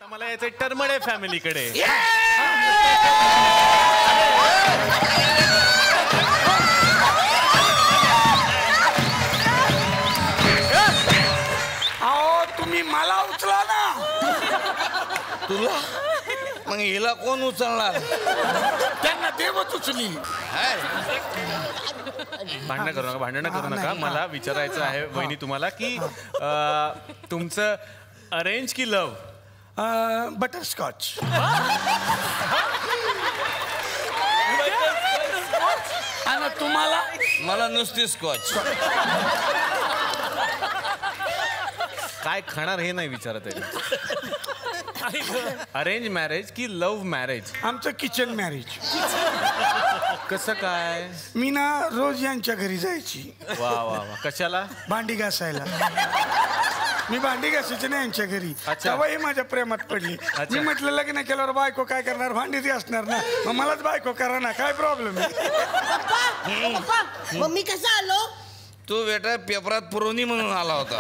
मला यायचंय टरमडे फॅमिलीकडे. अहो तुम्ही मला उचला ना. तुला मग हिला कोण उचलणार? त्यांना देवच उचली. भांडण करू नका. मला विचारायचं आहे वहिनी तुम्हाला की तुमचं अरेंज की लव? बटरस्कॉच. आणि तुम्हाला? मला नुसती स्कॉच. काय खाणार हे नाही विचारत आहे. अरेंज मॅरेज की लव्ह मॅरेज? आमचं किचन मॅरेज. कसं काय? मी ना रोज यांच्या घरी जायची. वा वा वा. कशाला? भांडी घासायला. मी भांडी घासायची ना यांच्या घरी. तेव्हा हे माझ्या प्रेमात पडली. मी म्हटलं लग्न केल्यावर बायको काय करणार? भांडीच घासणार ना. मग मलाच बायको करा ना. काय प्रॉब्लेम आहे? मग मी कसं आलो? तू बेटा पेपरात पुरवणी म्हणून आला होता.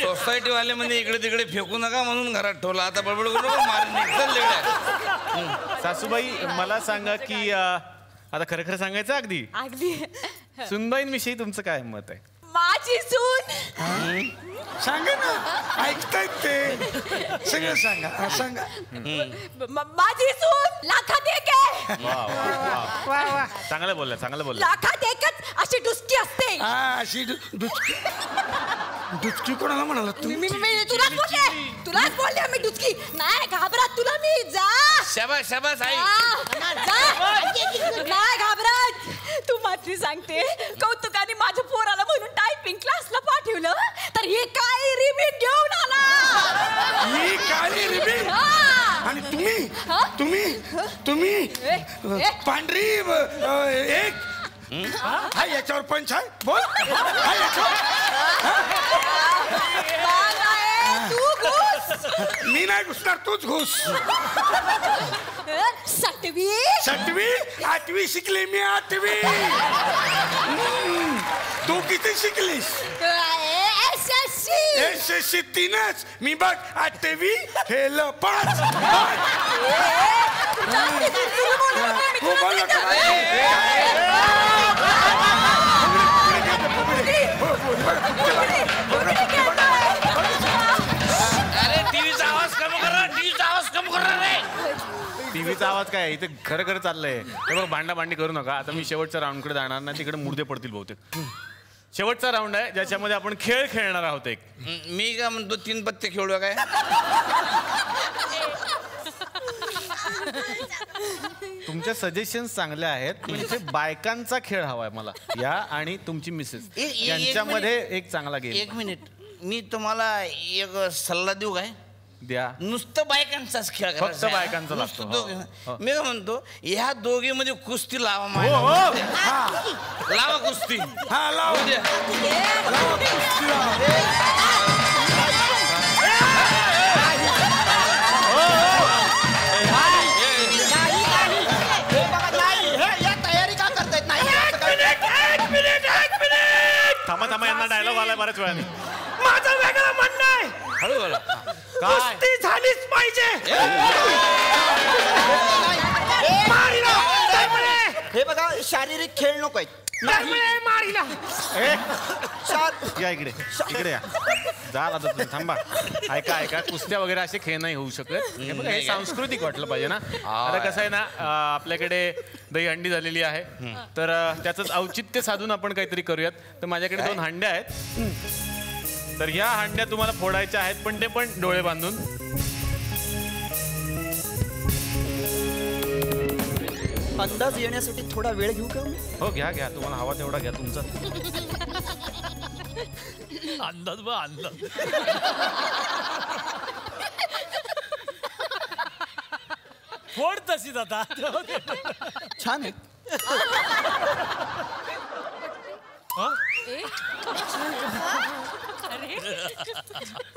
सोसायटी वाले म्हणजे इकडे तिकडे फेकू नका म्हणून घरात ठेवला. आता बडबड करू मारून. सासूबाई मला सांगा की आता खरं खरं सांगायचं अगदी अगदी सुनबाईंविषयी तुमचं काय मत आहे? माझी सून. सांगा ना. ऐकतायत ते. सगळं सांगा. सांगा. माझी सून लाखात एक आहे. चांगलं बोलला. लाखात एकच अशी डुसकी असते. अशी डुचकी कोणाला म्हणाला तुम्ही? तुलाच बोलले मी डुचकी. नाही घाबरत तुला मी. जा. शाबास शाबास आई. नाही घाबरत. तू मात्री सांगते कौतुकाने माझ्या पोराला म्हणून टायपिंग क्लासला पाठवलं तर ही काळी रिबीन घेऊन आला. ही काळी रिबीन? आणि तुम्ही पांढरी एक. हा याच्यावर पंच आहे. बोल. हा याच्यावर. तू घुस. मी नाही घुसणार. तूच घुस. सटवी 8वी शिकली मी. 8वी. तू किती शिकलीस? SSC 3च. मी बघ 8वी फेल 5. अरे टीव्हीचा आवाज कमी करा रे. टीव्हीचा आवाज काय? इथे खरं खरं चाललंय. हे बघ भांडाभांडी करू नका. आता मी शेवटच्या राऊंडकडे जाणार नाही. तिकडे मुर्दे पडतील बहुतेक. शेवटचा राऊंड आहे ज्याच्यामध्ये आपण खेळ खेळणार आहोत. एक मी काय म्हणतो 3 पत्ते खेळूया काय? तुमच्या सजेशन्स चांगल्या आहेत. म्हणजे बायकांचा खेळ हवाय मला. या आणि तुमची मिसेस यांच्यामध्ये एक चांगला गेम. 1 मिनिट. मी तुम्हाला एक सल्ला देऊ काय? द्या. नुसतं बायकांचाच खेळ. फक्त बायकांचा लागतो. मी काय म्हणतो ह्या दोघीमध्ये कुस्ती लावा. लावा कुस्ती. हा लाव. थांबा यांना डायलॉग आलाय बऱ्याच वेळाने. माझं वेगळं म्हणणं आहे. हळू बोला. कुस्ती झालीच पाहिजे. हे बघा शारीरिक खेळ नको आहेत. या इकडे या. झाला तुम्ही. थांबा. ऐका कुस्त्या वगैरे असे खेळ नाही होऊ शकत. हे सांस्कृतिक वाटलं पाहिजे ना. आता कसं आहे ना आपल्याकडे दहीहंडी झालेली आहे तर त्याचंच औचित्य साधून आपण काहीतरी करूयात. तर माझ्याकडे 2 हांड्या आहेत. तर ह्या हांड्या तुम्हाला फोडायच्या आहेत पण ते पण डोळे बांधून. अंदाज येण्यासाठी थोडा वेळ घेऊ का? हो घ्या तुम्हाला हवा तेवढा घ्या तुमचा. अंदाज फोड तशीच आता. छान आहे.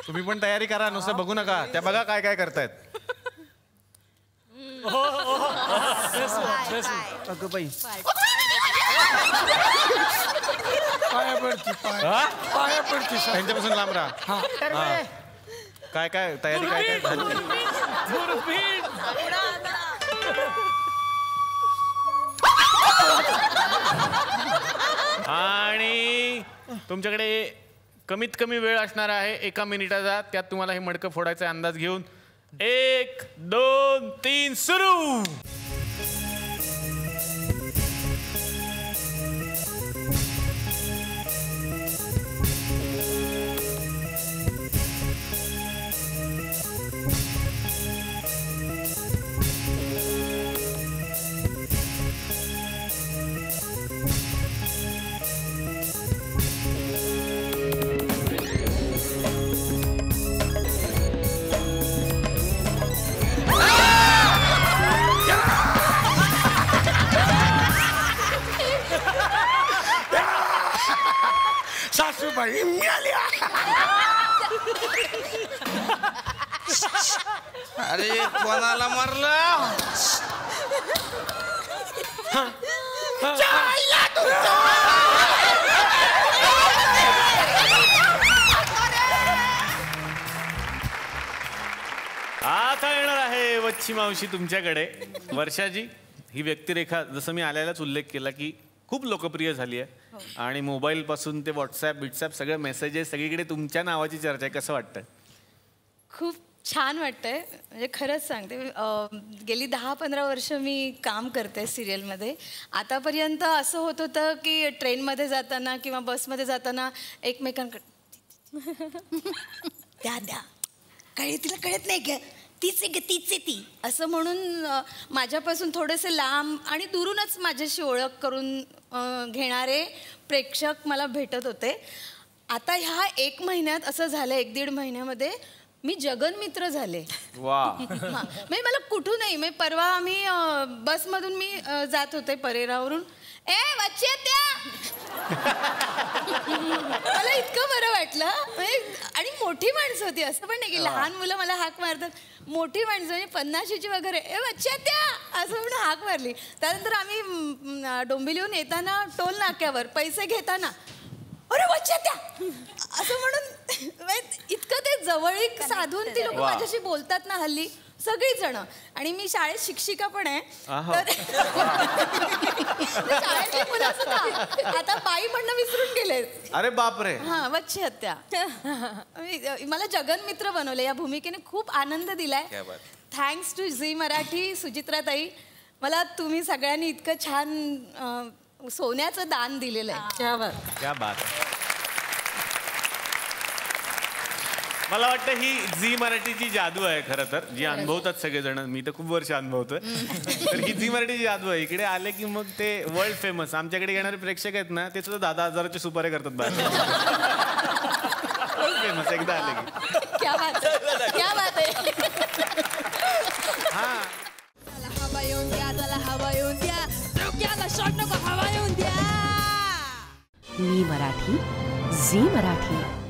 तुम्ही पण तयारी करा. नुसतं बघू नका. त्या बघा काय काय करतायत. अगं बाई. पाया पडती. त्यांच्यापासून लांब राहा. काय काय तयारी काय काय झाली? आणि तुमच्याकडे कमीत कमी वेळ असणार आहे 1 मिनिटाचा. त्यात तुम्हाला हे मडकं फोडायचा अंदाज घेऊन 1 2 3 सुरू. सासूबाई मिळाल्या. अरे कोणाला मारलं? आता येणार आहे वच्छी मावशी तुमच्याकडे. वर्षाजी, ही व्यक्तिरेखा जसं मी आल्यालाच उल्लेख केला की खूप लोकप्रिय झाली आहे आणि मोबाईल पासून ते व्हॉट्सॲप सगळे मेसेजेस सगळीकडे तुमच्या नावाची चर्चा आहे. कसं वाटतं? खूप छान वाटतंय. म्हणजे खरंच सांगते, गेली 10-15 वर्ष मी काम करते सिरियलमध्ये. आतापर्यंत असं होत होतं की ट्रेनमध्ये जाताना किंवा बसमध्ये जाताना एकमेकांकडे द्या तिला कळत नाही का, तीच आहे ती असं म्हणून माझ्यापासून थोडेसे लांब आणि दुरूनच माझ्याशी ओळख करून घेणारे प्रेक्षक मला भेटत होते. आता ह्या 1 महिन्यात असं झालं, 1-1.5 महिन्यामध्ये मी जगनमित्र झाले. वा. म्हणजे मला कुठूनही, म्हणजे परवा आम्ही बसमधून मी जात होते परेरावरून, वच्चे त्या मला इतकं बरं वाटलं. आणि मोठी माणसं होती, असं पण नाही की लहान मुलं मला हाक मारतात. मोठी माणसं म्हणजे 50ची वगैरे, वच्चे त्या असं म्हणून हाक मारली. त्यानंतर आम्ही डोंबिवलीहून येताना टोल नाक्यावर पैसे घेताना अरे वच्चे त्या असं म्हणून इतकं ते जवळीक साधून ती लोक माझ्याशी बोलतात ना हल्ली सगळी जण. आणि मी शाळेत शिक्षिका पण आहे, तर शाळेतली मुलं सुद्धा आता बाई म्हणणं विसरून गेले. अरे बापरे. हा, वच्छी हत्या. मला जगनमित्र बनवले. या भूमिकेने खूप आनंद दिलाय. Thanks to Zee Marathi. सुचित्राताई, मला तुम्ही सगळ्यांनी इतकं छान सोन्याचं दान दिलेलं आहे. क्या बात. मला वाटतं ही झी मराठीची जादू आहे खरं तर, जी अनुभवतात सगळेजण. मी तर खूप वर्ष अनुभवतोय. तर ही झी मराठीची जादू आहे. इकडे आले की मग ते वर्ल्ड फेमस. आमच्याकडे येणारे प्रेक्षक आहेत ना, ते सुद्धा 10,000चे सुपारे करतात बाहेर. वर्ल्ड फेमस एकदा आले की. क्या बात आहे, क्या बात आहे. हा. हवा येऊन द्या, त्याला हवा येऊन द्या, डोक्याला शॉट नको, हवा येऊन द्या. मी मराठी, झी मराठी.